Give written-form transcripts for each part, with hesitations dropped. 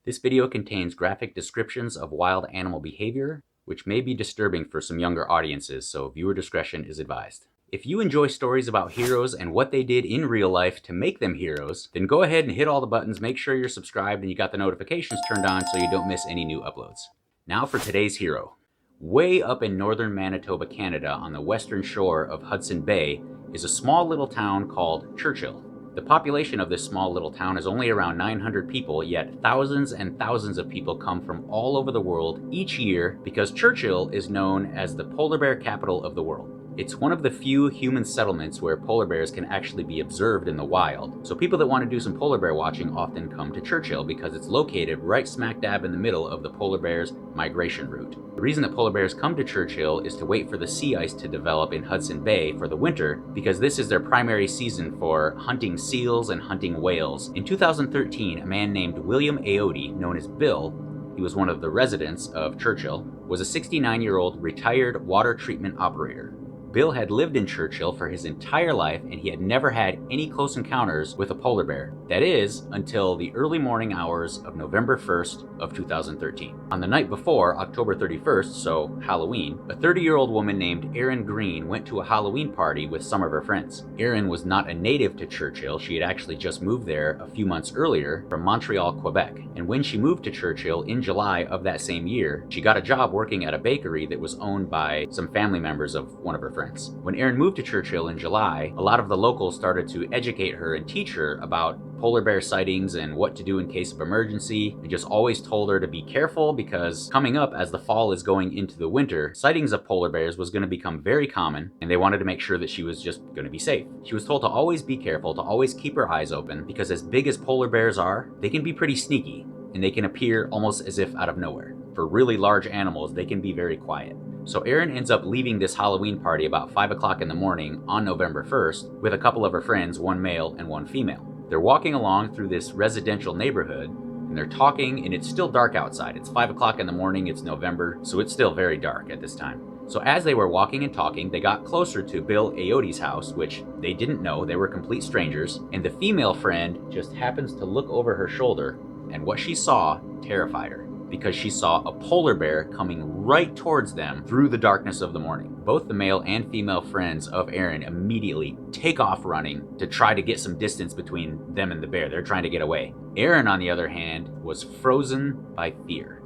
This video contains graphic descriptions of wild animal behavior, which may be disturbing for some younger audiences, so viewer discretion is advised. If you enjoy stories about heroes and what they did in real life to make them heroes, then go ahead and hit all the buttons, make sure you're subscribed and you got the notifications turned on so you don't miss any new uploads. Now for today's hero. Way up in northern Manitoba, Canada, on the western shore of Hudson Bay, is a small little town called Churchill. The population of this small little town is only around 900 people, yet thousands and thousands of people come from all over the world each year because Churchill is known as the polar bear capital of the world. It's one of the few human settlements where polar bears can actually be observed in the wild. So people that want to do some polar bear watching often come to Churchill because it's located right smack dab in the middle of the polar bear's migration route. The reason that polar bears come to Churchill is to wait for the sea ice to develop in Hudson Bay for the winter, because this is their primary season for hunting seals and hunting whales. In 2013, a man named William Aote, known as Bill, he was one of the residents of Churchill, was a 69-year-old retired water treatment operator. Bill had lived in Churchill for his entire life and he had never had any close encounters with a polar bear. That is, until the early morning hours of November 1st of 2013. On the night before, October 31st, so Halloween, a 30-year-old woman named Erin Green went to a Halloween party with some of her friends. Erin was not a native to Churchill. She had actually just moved there a few months earlier from Montreal, Quebec. And when she moved to Churchill in July of that same year, she got a job working at a bakery that was owned by some family members of one of her friends. When Erin moved to Churchill in July, a lot of the locals started to educate her and teach her about polar bear sightings and what to do in case of emergency. They just always told her to be careful because coming up as the fall is going into the winter, sightings of polar bears was going to become very common and they wanted to make sure that she was just going to be safe. She was told to always be careful, to always keep her eyes open, because as big as polar bears are, they can be pretty sneaky and they can appear almost as if out of nowhere. For really large animals, they can be very quiet. So Erin ends up leaving this Halloween party about 5 o'clock in the morning on November 1st with a couple of her friends, one male and one female. They're walking along through this residential neighborhood and they're talking, and it's still dark outside. It's 5 o'clock in the morning, it's November, so it's still very dark at this time. So as they were walking and talking, they got closer to Bill Aote's house, which they didn't know, they were complete strangers, and the female friend just happens to look over her shoulder, and what she saw terrified her, because she saw a polar bear coming right towards them through the darkness of the morning. Both the male and female friends of Erin immediately take off running to try to get some distance between them and the bear. They're trying to get away. Erin, on the other hand, was frozen by fear.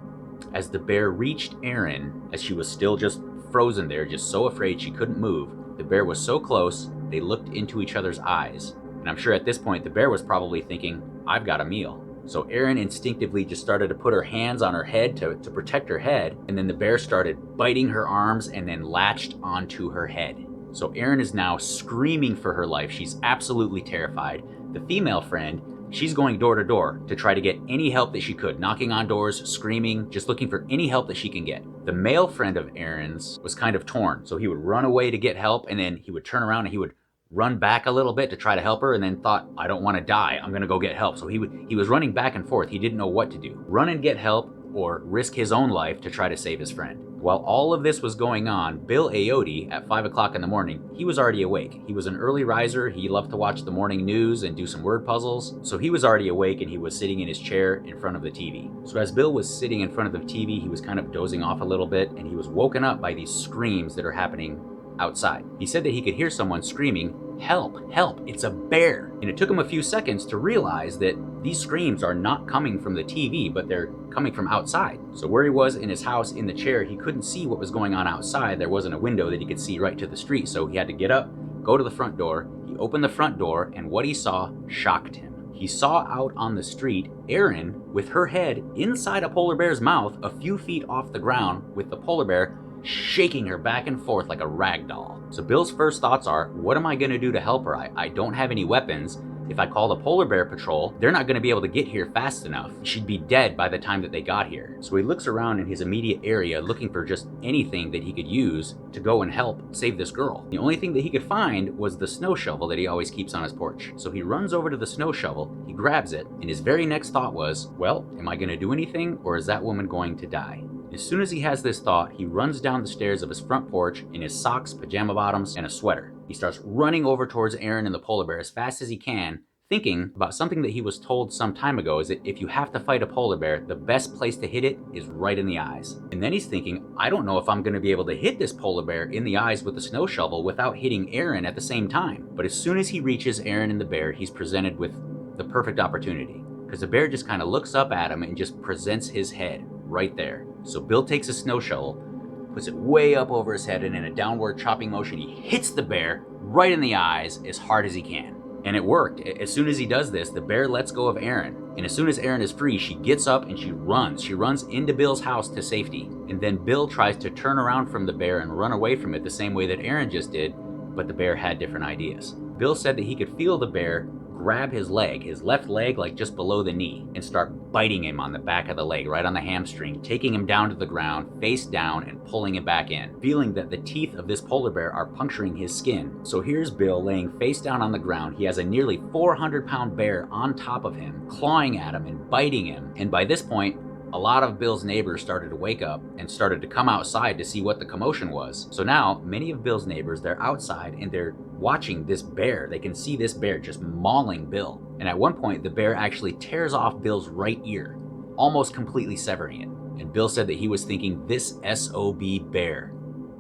As the bear reached Erin, as she was still just frozen there, just so afraid she couldn't move, the bear was so close, they looked into each other's eyes. And I'm sure at this point, the bear was probably thinking, I've got a meal. So Erin instinctively just started to put her hands on her head to protect her head, and then the bear started biting her arms and then latched onto her head. So Erin is now screaming for her life. She's absolutely terrified. The female friend, she's going door to door to try to get any help that she could, knocking on doors, screaming, just looking for any help that she can get. The male friend of Erin's was kind of torn, so he would run away to get help, and then he would turn around and he would run back a little bit to try to help her, and then thought, I don't want to die, I'm gonna go get help. So he was running back and forth. He didn't know what to do. Run and get help or risk his own life to try to save his friend. While all of this was going on, Bill Aote, at 5 o'clock in the morning, he was already awake. He was an early riser. He loved to watch the morning news and do some word puzzles. So he was already awake and he was sitting in his chair in front of the TV. So as Bill was sitting in front of the TV, he was kind of dozing off a little bit, and he was woken up by these screams that are happening outside. He said that he could hear someone screaming, help, help, it's a bear. And it took him a few seconds to realize that these screams are not coming from the TV, but they're coming from outside. So where he was in his house in the chair, he couldn't see what was going on outside. There wasn't a window that he could see right to the street. So he had to get up, go to the front door. He opened the front door, and what he saw shocked him. He saw out on the street Erin with her head inside a polar bear's mouth a few feet off the ground, with the polar bear shaking her back and forth like a rag doll. So Bill's first thoughts are, what am I gonna do to help her? I don't have any weapons. If I call the polar bear patrol, they're not gonna be able to get here fast enough. She'd be dead by the time that they got here. So he looks around in his immediate area looking for just anything that he could use to go and help save this girl. The only thing that he could find was the snow shovel that he always keeps on his porch. So he runs over to the snow shovel, he grabs it, and his very next thought was, well, am I gonna do anything, or is that woman going to die? As soon as he has this thought, he runs down the stairs of his front porch in his socks, pajama bottoms, and a sweater. He starts running over towards Erin and the polar bear as fast as he can, thinking about something that he was told some time ago is that if you have to fight a polar bear, the best place to hit it is right in the eyes. And then he's thinking, I don't know if I'm going to be able to hit this polar bear in the eyes with a snow shovel without hitting Aaron at the same time. But as soon as he reaches Aaron and the bear, he's presented with the perfect opportunity, because the bear just kind of looks up at him and just presents his head right there. So Bill takes a snow shovel, puts it way up over his head, and in a downward chopping motion, he hits the bear right in the eyes as hard as he can. And it worked. As soon as he does this, the bear lets go of Aaron. And as soon as Aaron is free, she gets up and she runs. She runs into Bill's house to safety. And then Bill tries to turn around from the bear and run away from it the same way that Aaron just did, but the bear had different ideas. Bill said that he could feel the bear grab his left leg, like just below the knee, and start biting him on the back of the leg, right on the hamstring, taking him down to the ground, face down, and pulling him back in, feeling that the teeth of this polar bear are puncturing his skin. So here's Bill laying face down on the ground. He has a nearly 400-pound bear on top of him, clawing at him and biting him. And by this point, a lot of Bill's neighbors started to wake up and started to come outside to see what the commotion was. So now, many of Bill's neighbors, they're outside and they're watching this bear. They can see this bear just mauling Bill. And at one point, the bear actually tears off Bill's right ear, almost completely severing it. And Bill said that he was thinking, this SOB bear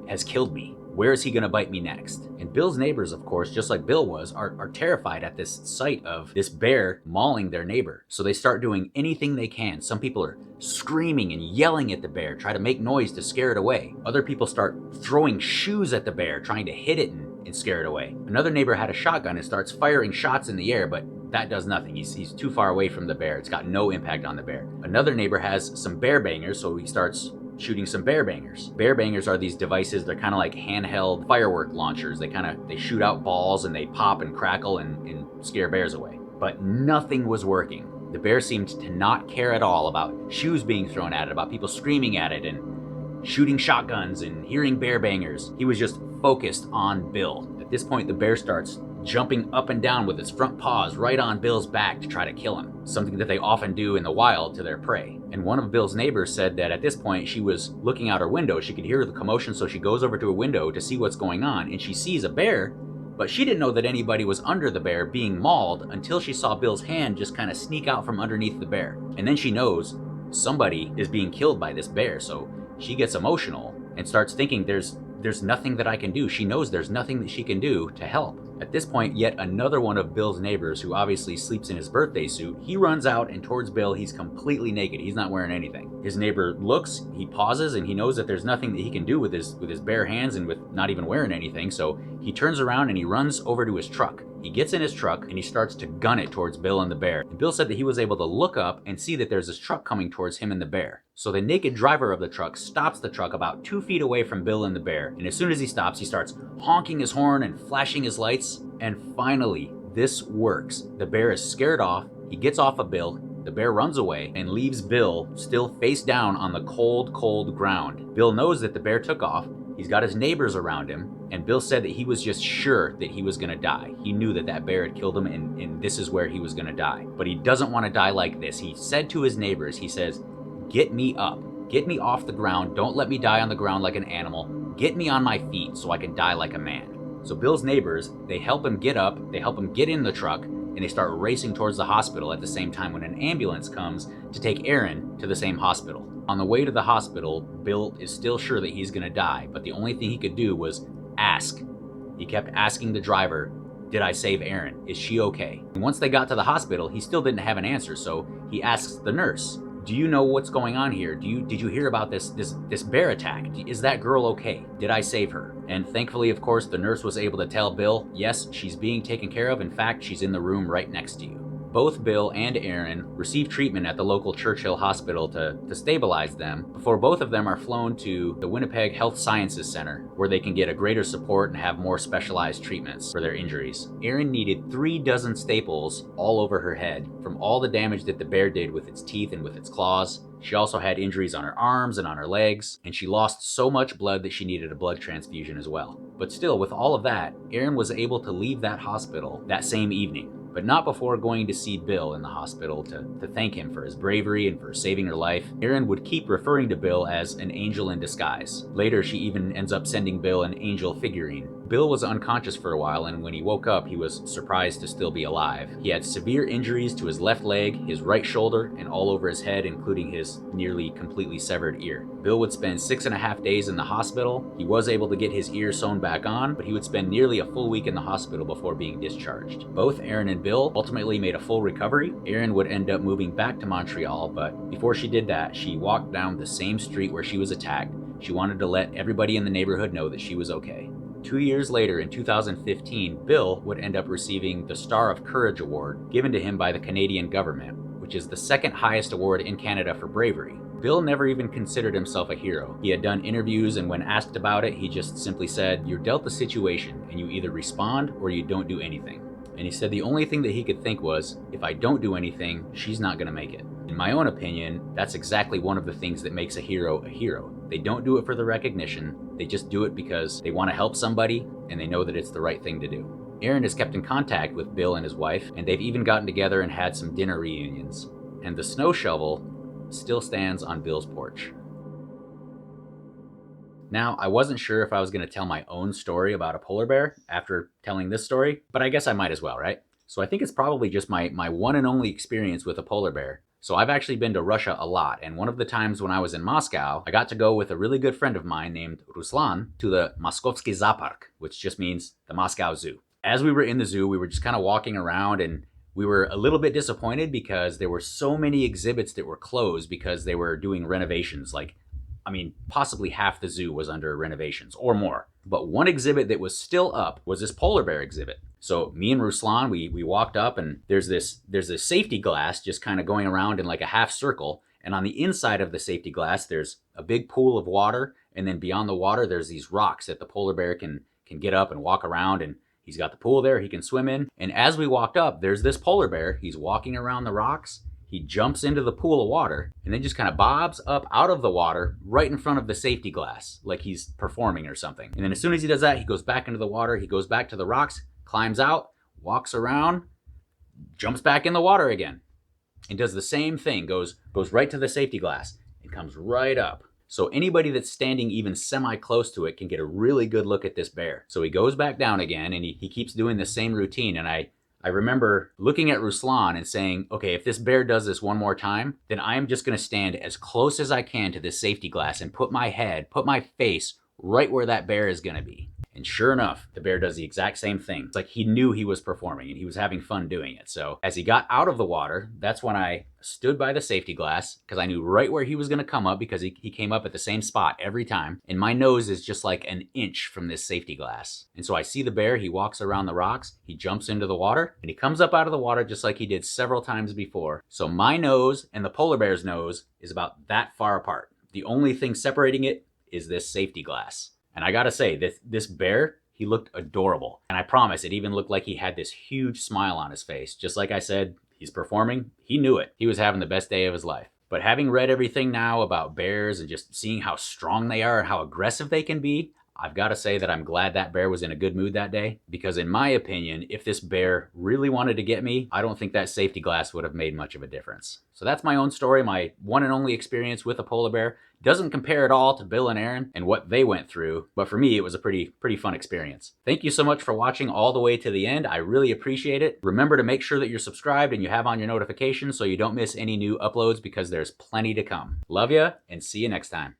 has killed me. Where is he going to bite me next? And Bill's neighbors, of course, just like Bill was, are terrified at this sight of this bear mauling their neighbor. So they start doing anything they can. Some people are screaming and yelling at the bear, try to make noise to scare it away. Other people start throwing shoes at the bear, trying to hit it and scare it away. Another neighbor had a shotgun and starts firing shots in the air, but that does nothing. He's too far away from the bear. It's got no impact on the bear. Another neighbor has some bear bangers, so he starts shooting some bear bangers. Bear bangers are these devices. They're kind of like handheld firework launchers. They shoot out balls and they pop and crackle and scare bears away. But nothing was working. The bear seemed to not care at all about shoes being thrown at it, about people screaming at it and shooting shotguns and hearing bear bangers. He was just focused on Bill. At this point, the bear starts jumping up and down with its front paws right on Bill's back to try to kill him, something that they often do in the wild to their prey. And one of Bill's neighbors said that at this point she was looking out her window. She could hear the commotion, so she goes over to a window to see what's going on, and she sees a bear, but she didn't know that anybody was under the bear being mauled until she saw Bill's hand just kind of sneak out from underneath the bear. And then she knows somebody is being killed by this bear, so she gets emotional and starts thinking there's nothing that I can do. She knows there's nothing that she can do to help. At this point, yet another one of Bill's neighbors, who obviously sleeps in his birthday suit, he runs out, and towards Bill, he's completely naked. He's not wearing anything. His neighbor looks, he pauses, and he knows that there's nothing that he can do with his bare hands and with not even wearing anything, so he turns around and he runs over to his truck. He gets in his truck and he starts to gun it towards Bill and the bear. And Bill said that he was able to look up and see that there's this truck coming towards him and the bear. So the naked driver of the truck stops the truck about 2 feet away from Bill and the bear. And as soon as he stops, he starts honking his horn and flashing his lights. And finally, this works. The bear is scared off. He gets off of Bill. The bear runs away and leaves Bill still face down on the cold, cold ground. Bill knows that the bear took off. He's got his neighbors around him, and Bill said that he was just sure that he was gonna die. He knew that that bear had killed him, and this is where he was gonna die. But he doesn't want to die like this. He said to his neighbors, he says, "Get me up. Get me off the ground. Don't let me die on the ground like an animal. Get me on my feet so I can die like a man." So Bill's neighbors, they help him get up, they help him get in the truck, and they start racing towards the hospital at the same time when an ambulance comes to take Aaron to the same hospital. On the way to the hospital, Bill is still sure that he's gonna die, but the only thing he could do was ask. He kept asking the driver, "Did I save Aaron? Is she okay?" And once they got to the hospital, he still didn't have an answer, so he asks the nurse, "Do you know what's going on here? Did you hear about this bear attack? Is that girl okay? Did I save her?" And thankfully, of course, the nurse was able to tell Bill, yes, she's being taken care of. In fact, she's in the room right next to you. Both Bill and Aaron receive treatment at the local Churchill Hospital to stabilize them before both of them are flown to the Winnipeg Health Sciences Center, where they can get a greater support and have more specialized treatments for their injuries. Aaron needed 3 dozen staples all over her head from all the damage that the bear did with its teeth and with its claws. She also had injuries on her arms and on her legs, and she lost so much blood that she needed a blood transfusion as well. But still, with all of that, Aaron was able to leave that hospital that same evening, but not before going to see Bill in the hospital to thank him for his bravery and for saving her life. Aaron would keep referring to Bill as an angel in disguise. Later, she even ends up sending Bill an angel figurine. Bill was unconscious for a while, and when he woke up, he was surprised to still be alive. He had severe injuries to his left leg, his right shoulder, and all over his head, including his nearly completely severed ear. Bill would spend 6.5 days in the hospital. He was able to get his ear sewn back on, but he would spend nearly a full week in the hospital before being discharged. Both Erin and Bill ultimately made a full recovery. Erin would end up moving back to Montreal, but before she did that, she walked down the same street where she was attacked. She wanted to let everybody in the neighborhood know that she was okay. 2 years later, in 2015, Bill would end up receiving the Star of Courage Award given to him by the Canadian government, which is the second highest award in Canada for bravery. Bill never even considered himself a hero. He had done interviews, and when asked about it, he just simply said, "You're dealt the situation, and you either respond or you don't do anything." And he said the only thing that he could think was, if I don't do anything, she's not gonna make it. In my own opinion, that's exactly one of the things that makes a hero a hero. They don't do it for the recognition, they just do it because they want to help somebody and they know that it's the right thing to do. Erin has kept in contact with Bill and his wife, and they've even gotten together and had some dinner reunions. And the snow shovel still stands on Bill's porch. Now, I wasn't sure if I was going to tell my own story about a polar bear after telling this story, but I guess I might as well, right? So I think it's probably just my one and only experience with a polar bear. So I've actually been to Russia a lot, and one of the times when I was in Moscow, I got to go with a really good friend of mine named Ruslan to the Moskovsky Zoopark, which just means the Moscow Zoo. As we were in the zoo, we were just kind of walking around, and we were a little bit disappointed because there were so many exhibits that were closed because they were doing renovations. Possibly half the zoo was under renovations or more. But one exhibit that was still up was this polar bear exhibit. So me and Ruslan, we walked up, and there's this safety glass just kind of going around in like a half circle. And on the inside of the safety glass, there's a big pool of water. And then beyond the water, there's these rocks that the polar bear can get up and walk around. And he's got the pool there he can swim in. And as we walked up, there's this polar bear. He's walking around the rocks. He jumps into the pool of water and then just kind of bobs up out of the water right in front of the safety glass, like he's performing or something. And then as soon as he does that, he goes back into the water, he goes back to the rocks, climbs out, walks around, jumps back in the water again, and does the same thing, goes right to the safety glass and comes right up. So anybody that's standing even semi-close to it can get a really good look at this bear. So he goes back down again, and he keeps doing the same routine. And I remember looking at Ruslan and saying, okay, if this bear does this one more time, then I'm just gonna stand as close as I can to this safety glass and put my face right where that bear is gonna be. And sure enough, the bear does the exact same thing. It's like he knew he was performing and he was having fun doing it. So as he got out of the water, that's when I stood by the safety glass, because I knew right where he was gonna come up, because he came up at the same spot every time. And my nose is just like an inch from this safety glass. And so I see the bear, he walks around the rocks, he jumps into the water, and he comes up out of the water just like he did several times before. So my nose and the polar bear's nose is about that far apart. The only thing separating it is this safety glass. And I gotta say, this bear, he looked adorable. And I promise, it even looked like he had this huge smile on his face. Just like I said, he's performing. He knew it. He was having the best day of his life. But having read everything now about bears and just seeing how strong they are and how aggressive they can be, I've got to say that I'm glad that bear was in a good mood that day, because in my opinion, if this bear really wanted to get me, I don't think that safety glass would have made much of a difference. So that's my own story, my one and only experience with a polar bear. Doesn't compare at all to Bill and Erin and what they went through, but for me, it was a pretty fun experience. Thank you so much for watching all the way to the end. I really appreciate it. Remember to make sure that you're subscribed and you have on your notifications so you don't miss any new uploads, because there's plenty to come. Love ya, and see you next time.